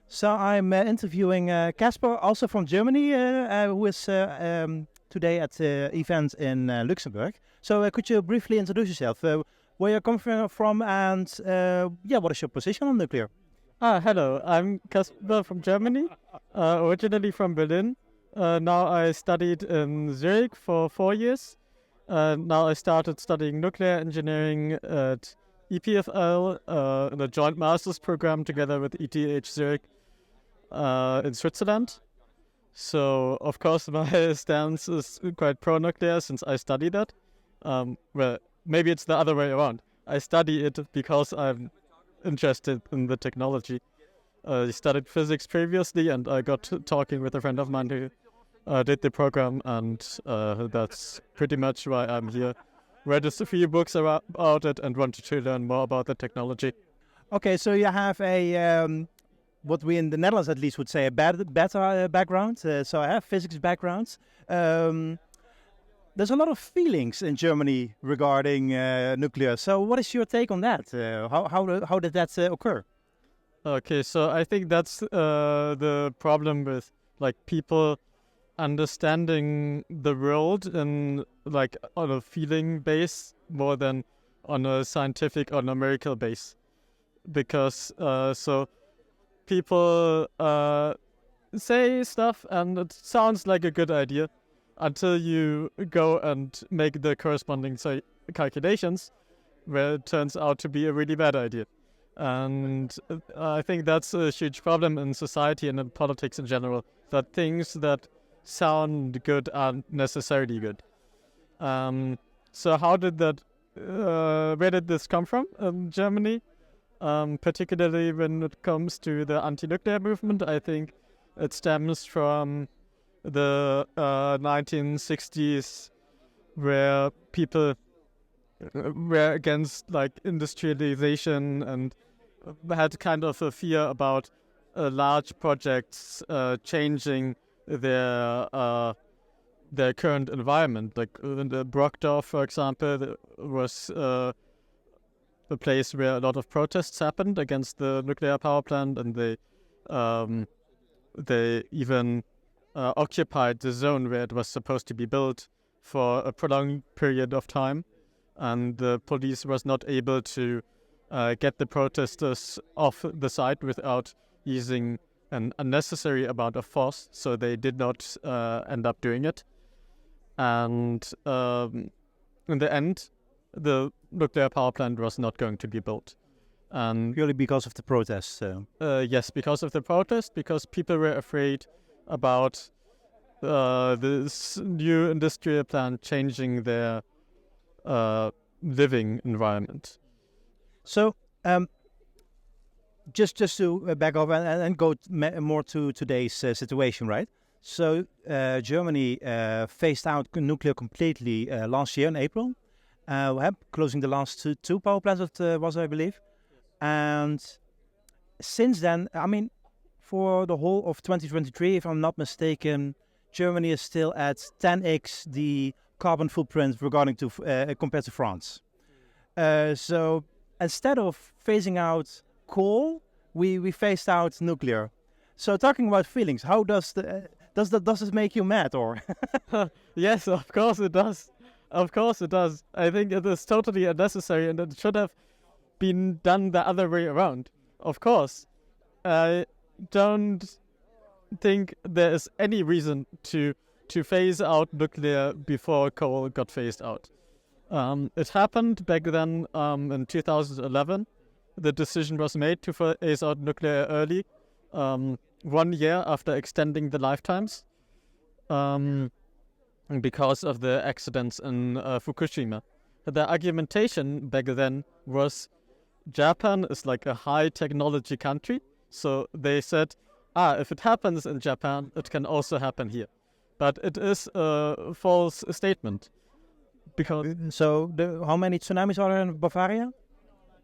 So I'm interviewing Caspar, also from Germany, who is today at the event in Luxembourg. So could you briefly introduce yourself? Where you're coming from, and what is your position on nuclear? Hello, I'm Caspar from Germany, originally from Berlin. Now I studied in Zurich for 4 years. Now I started studying nuclear engineering at EPFL in a joint master's program together with ETH Zurich in Switzerland. So, of course, my stance is quite pro-nuclear since I study that. Well, maybe it's the other way around. I study it because I'm interested in the technology. I studied physics previously, and I got talking with a friend of mine who did the program, and that's pretty much why I'm here. Read a few books about it and wanted to learn more about the technology. Okay, so you have a what we in the Netherlands at least would say a better background. So I have physics backgrounds. There's a lot of feelings in Germany regarding nuclear. So what is your take on that? How did that occur? Okay, so I think that's the problem with people understanding the world in on a feeling base more than on a scientific or numerical base, because so people say stuff and it sounds like a good idea until you go and make the corresponding calculations, where it turns out to be a really bad idea. And I think that's a huge problem in society and in politics in general, that things that sound good aren't necessarily good. So how did that, where did this come from in Germany? Particularly when it comes to the anti-nuclear movement, I think it stems from the 1960s, where people were against industrialization and had kind of a fear about large projects changing their current environment. Like in the Brockdorf, for example, there was a place where a lot of protests happened against the nuclear power plant, and they even occupied the zone where it was supposed to be built for a prolonged period of time, and the police was not able to get the protesters off the site without using an unnecessary amount of force, so they did not end up doing it. And in the end, the nuclear power plant was not going to be built. And purely because of the protests? Yes, because of the protest, because people were afraid about this new industrial plant changing their living environment. So, just to back up and go more to today's situation, right? So, Germany phased out nuclear completely last year in April, closing the last two power plants, that was, I believe. And since then, I mean, for the whole of 2023, if I'm not mistaken, Germany is still at 10x the carbon footprint regarding to compared to France. So instead of phasing out coal, we phased out nuclear. So talking about feelings, how does this make you mad, or? Yes, of course it does. Of course it does. I think it is totally unnecessary, and it should have been done the other way around. Of course, I don't think there is any reason to phase out nuclear before coal got phased out. It happened back then in 2011. The decision was made to phase out nuclear early, 1 year after extending the lifetimes, because of the accidents in Fukushima. The argumentation back then was Japan is like a high technology country, so they said, if it happens in Japan, it can also happen here. But it is a false statement. Because how many tsunamis are there in Bavaria?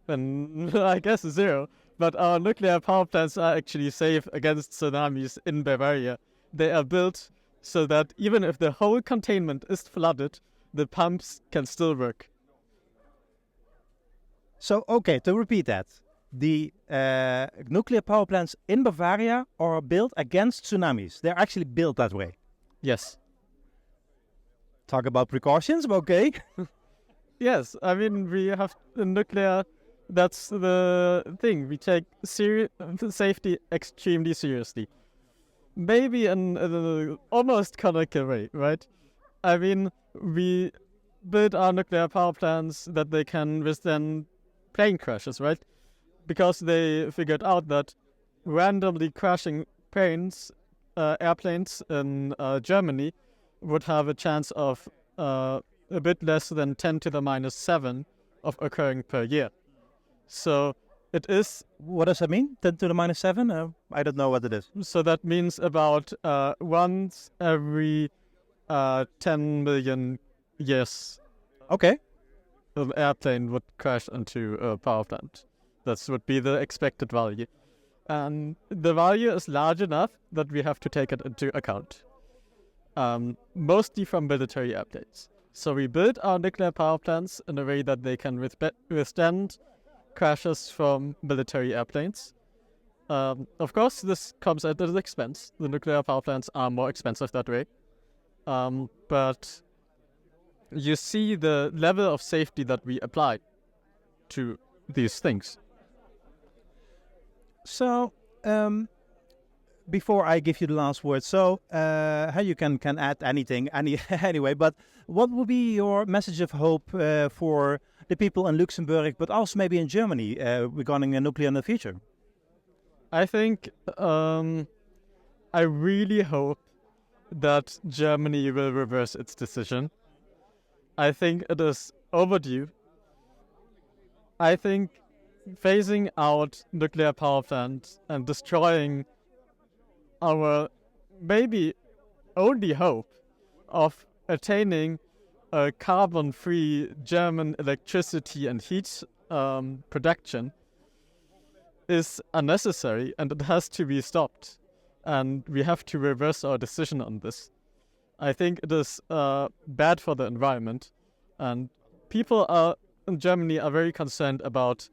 And I guess 0. But our nuclear power plants are actually safe against tsunamis in Bavaria. They are built so that even if the whole containment is flooded, the pumps can still work. So, okay, to repeat that. the nuclear power plants in Bavaria are built against tsunamis. They're actually built that way. Yes. Talk about precautions, okay? Yes, I mean, we have nuclear. That's the thing. We take safety extremely seriously. Maybe in an almost comical way, right? I mean, we build our nuclear power plants that they can withstand plane crashes, right? Because they figured out that randomly crashing airplanes in Germany would have a chance of a bit less than 10 to the minus 7 of occurring per year. So it is... What does that mean? 10 to the minus 7? I don't know what it is. So that means about once every 10 million years. Okay. An airplane would crash into a power plant. That would be the expected value. And the value is large enough that we have to take it into account. Mostly from military airplanes. So we build our nuclear power plants in a way that they can withstand crashes from military airplanes. Of course, this comes at an expense. The nuclear power plants are more expensive that way. But you see the level of safety that we apply to these things. So, before I give you the last word, so how you can add anything anyway, but what would be your message of hope for the people in Luxembourg, but also maybe in Germany regarding nuclear in the future? I think I really hope that Germany will reverse its decision. I think it is overdue. I think phasing out nuclear power plants and destroying our maybe only hope of attaining a carbon-free German electricity and heat production is unnecessary, and it has to be stopped. And we have to reverse our decision on this. I think it is bad for the environment, and people in Germany are very concerned about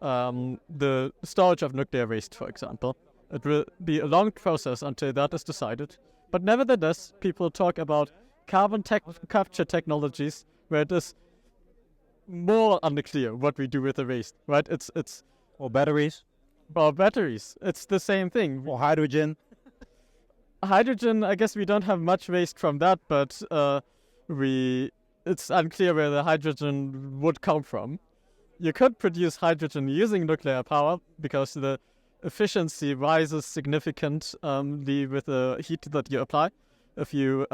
the storage of nuclear waste, for example. It will be a long process until that is decided. But nevertheless, people talk about carbon capture technologies where it is more unclear what we do with the waste, right? Or batteries. Or batteries. It's the same thing. Or hydrogen. Hydrogen, I guess we don't have much waste from that, but it's unclear where the hydrogen would come from. You could produce hydrogen using nuclear power because the efficiency rises significantly with the heat that you apply. If you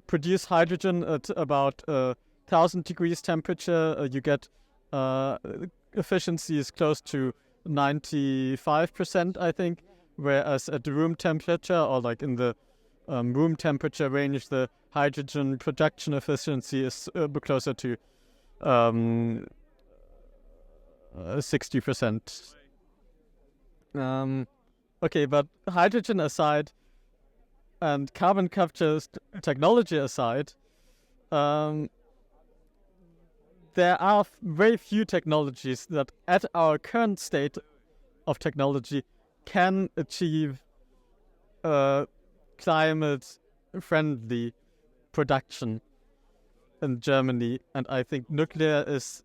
produce hydrogen at about 1,000 degrees temperature, you get efficiency is close to 95%, I think. Whereas at the room temperature, or like in the room temperature range, the hydrogen production efficiency is closer to 60%. Okay, but hydrogen aside and carbon capture technology aside, there are very few technologies that at our current state of technology can achieve climate-friendly production in Germany, and I think nuclear is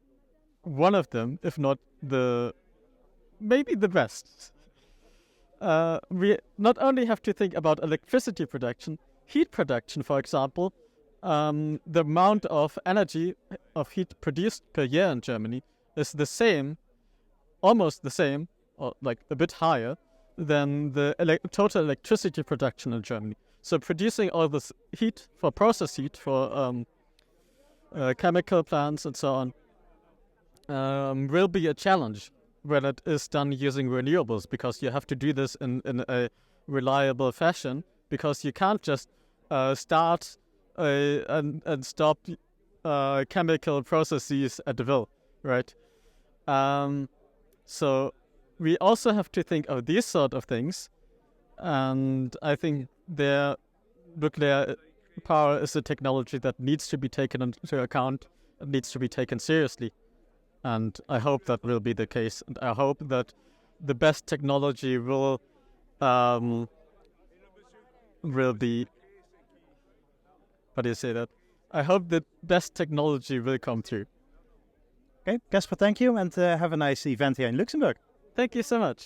one of them, if not maybe the best. We not only have to think about electricity production, heat production, for example. The amount of energy of heat produced per year in Germany is the same, almost the same, or like a bit higher than the total electricity production in Germany. So producing all this heat for process heat for chemical plants and so on will be a challenge when it is done using renewables, because you have to do this in a reliable fashion, because you can't just start and stop chemical processes at will, right? So we also have to think of these sort of things, and I think their nuclear power is a technology that needs to be taken into account and needs to be taken seriously. and I hope that will be the case. And I hope that the best technology will be. How do you say that? I hope the best technology will come through. Okay, Caspar, thank you, and have a nice event here in Luxembourg. Thank you so much.